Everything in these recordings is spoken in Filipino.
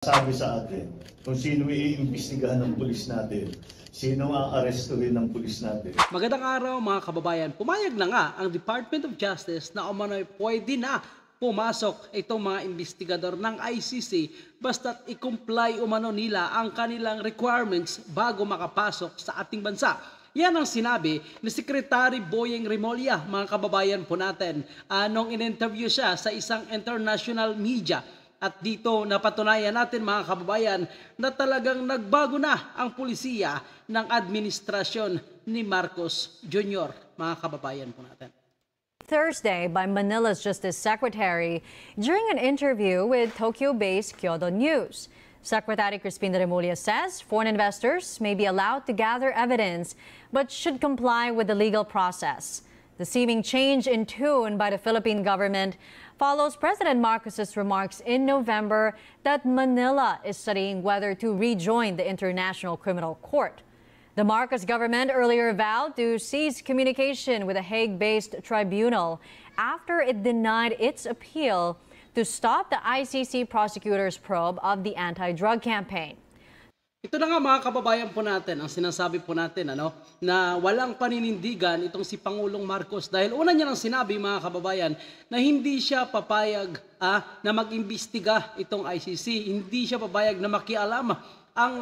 Sabi sa atin kung sino iimbestigahan ng pulis natin, sino ang arestuhin ng pulis natin. Magandang araw mga kababayan. Pumayag na nga ang Department of Justice na umano'y pwede na pumasok itong mga investigador ng ICC basta't i-comply umano nila ang kanilang requirements bago makapasok sa ating bansa. Yan ang sinabi ni Secretary Boyeng Remulla, mga kababayan po natin, nung in-interview siya sa isang international media. At dito napatunayan natin mga kababayan na talagang nagbago na ang pulisiya ng administrasyon ni Marcos Jr. Mga kababayan po natin. Thursday by Manila's Justice Secretary during an interview with Tokyo-based Kyodo News. Secretary Crispin Remulla says foreign investors may be allowed to gather evidence but should comply with the legal process. The seeming change in tune by the Philippine government follows President Marcos's remarks in November that Manila is studying whether to rejoin the International Criminal Court. The Marcos government earlier vowed to cease communication with a Hague-based tribunal after it denied its appeal to stop the ICC prosecutor's probe of the anti-drug campaign. Ito na nga mga kababayan po natin, ang sinasabi po natin na walang paninindigan itong si Pangulong Marcos dahil una niya lang sinabi mga kababayan na hindi siya papayag na mag-imbestiga itong ICC, hindi siya papayag na makialam ang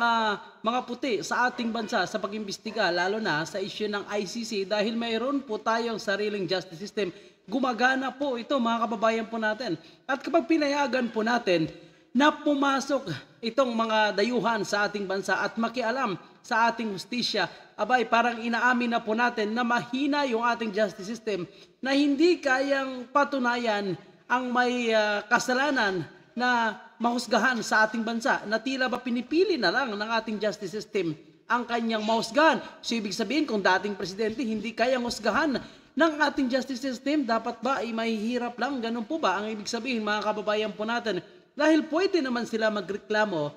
mga puti sa ating bansa sa pag-imbestiga lalo na sa issue ng ICC dahil mayroon po tayong sariling justice system. Gumagana po ito mga kababayan po natin. At kapag pinayagan po natin na pumasok itong mga dayuhan sa ating bansa at makialam sa ating hustisya, abay parang inaamin na po natin na mahina yung ating justice system na hindi kayang patunayan ang may kasalanan na mahusgahan sa ating bansa na tila ba pinipili na lang ng ating justice system ang kanyang mahusgahan. So ibig sabihin kung dating presidente hindi kayang husgahan ng ating justice system, dapat ba ay mahihirap lang? Ganun po ba ang ibig sabihin mga kababayan po natin? Dahil pwede naman sila magreklamo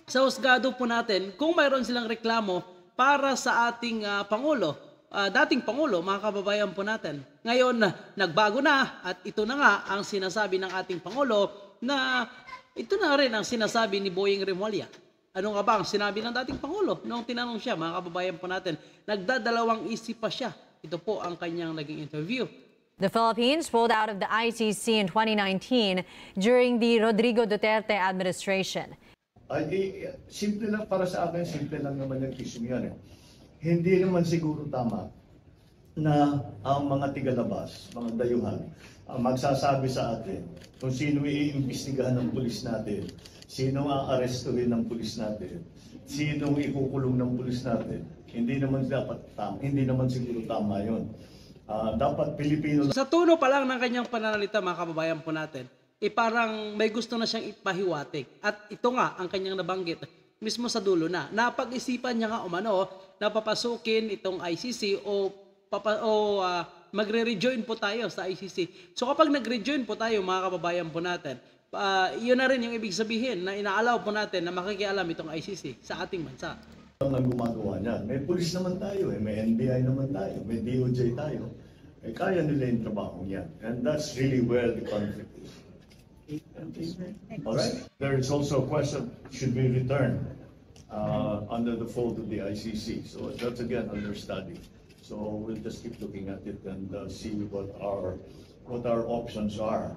sa husgado po natin kung mayroon silang reklamo para sa ating Pangulo, dating Pangulo, mga kababayan po natin. Ngayon, nagbago na at ito na nga ang sinasabi ng ating Pangulo na ito na rin ang sinasabi ni Boyeng Remulla. Ano nga ba ang sinabi ng dating Pangulo? Noong tinanong siya, mga kababayan po natin, nagdadalawang isip pa siya. Ito po ang kanyang naging interview. The Philippines pulled out of the ICC in 2019 during the Rodrigo Duterte administration. Simple lang para sa akin, simple lang naman yung issue yan. Hindi naman siguro tama na ang mga tigalabas, mga dayuhan, magsasabi sa atin kung sino iimbestigahan ng pulis natin, sino ang arestuhin ng pulis natin, sino ikukulong ng pulis natin. Hindi naman siguro tama yon. Dapat Pilipino. Sa tono pa lang ng kanyang pananalita mga kababayan po natin, parang may gusto na siyang ipahiwatig. At ito nga ang kanyang nabanggit mismo sa dulo na napag-isipan niya nga umano na papasukin itong ICC o magre-rejoin po tayo sa ICC. So kapag nag-rejoin po tayo mga kababayan po natin, yun na rin yung ibig sabihin na inaalaw po natin na makikialam itong ICC sa ating bansa. Ang gumagawa niyan. May pulis naman tayo, may NBI naman tayo, may DOJ tayo. Kaya nila yung trabaho niyan. And that's really where the conflict is. Alright? There is also a question, should we return under the fold of the ICC? So that's again under study. So we'll just keep looking at it and see what our options are.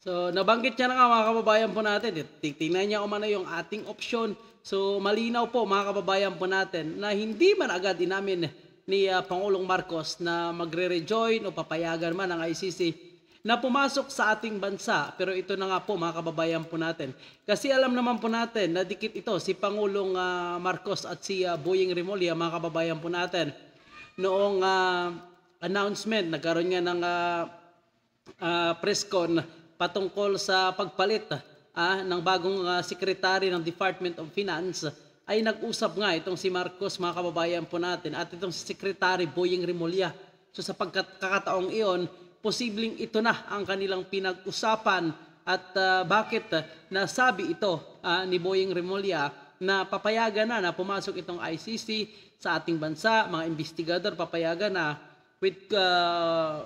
So nabanggit niya na nga mga kababayan po natin, tingnan niya umano yung ating option. So malinaw po mga kababayan po natin na hindi man agad inamin ni Pangulong Marcos na magre-rejoin o papayagan man ang ICC na pumasok sa ating bansa. Pero ito na nga po mga kababayan po natin. Kasi alam naman po natin na dikit ito si Pangulong Marcos at si Boyeng Remulla mga kababayan po natin. Noong announcement, nagkaroon nga ng press con patungkol sa pagpalit ng bagong secretary ng Department of Finance ay nag-usap nga itong si Marcos mga kababayan po natin at itong si Secretary Boyeng Remulla. So sa pagkakataong iyon, posibleng ito na ang kanilang pinag-usapan at bakit nasabi ito ni Boyeng Remulla na papayagan na pumasok itong ICC sa ating bansa, mga investigador papayagan na with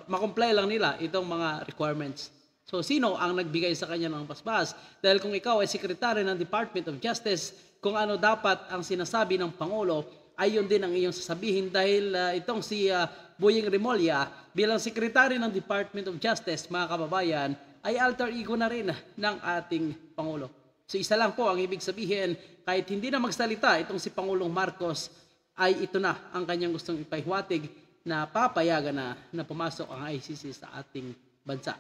makomply lang nila itong mga requirements. So sino ang nagbigay sa kanya ng basbas? Dahil kung ikaw ay sekretary ng Department of Justice, kung ano dapat ang sinasabi ng Pangulo, ay yun din ang iyong sasabihin dahil itong si Boying Remulla bilang sekretary ng Department of Justice, mga kababayan, ay alter ego na rin ng ating Pangulo. So isa lang po ang ibig sabihin, kahit hindi na magsalita itong si Pangulong Marcos, ay ito na ang kanyang gustong ipahiwatig na papayagan na pumasok ang ICC sa ating bansa.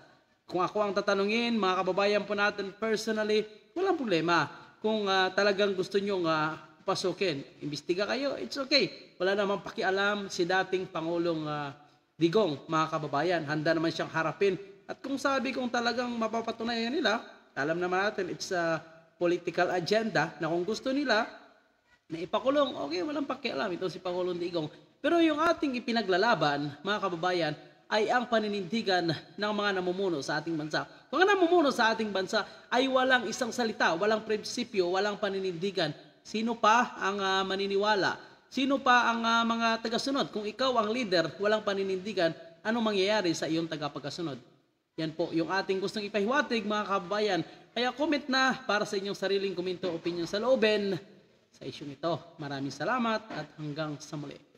Kung ako ang tatanungin, mga kababayan po natin personally, walang problema. Kung talagang gusto nyong pasukin, imbestiga kayo, it's okay. Wala namang pakialam si dating Pangulong Digong, mga kababayan. Handa naman siyang harapin. At kung sabi kong talagang mapapatunayan nila, alam naman natin, it's a political agenda na kung gusto nila na ipakulong, okay, walang pakialam. Ito si Pangulong Digong. Pero yung ating ipinaglalaban, mga kababayan, ay ang paninindigan ng mga namumuno sa ating bansa. Mga namumuno sa ating bansa ay walang isang salita, walang prinsipyo, walang paninindigan. Sino pa ang maniniwala? Sino pa ang mga tagasunod? Kung ikaw ang leader, walang paninindigan, ano mangyayari sa iyong tagapagkasunod? Yan po yung ating gustong ipahiwatig, mga kababayan. Kaya comment na para sa inyong sariling komento, opinion sa loobin sa isyong ito. Maraming salamat at hanggang sa muli.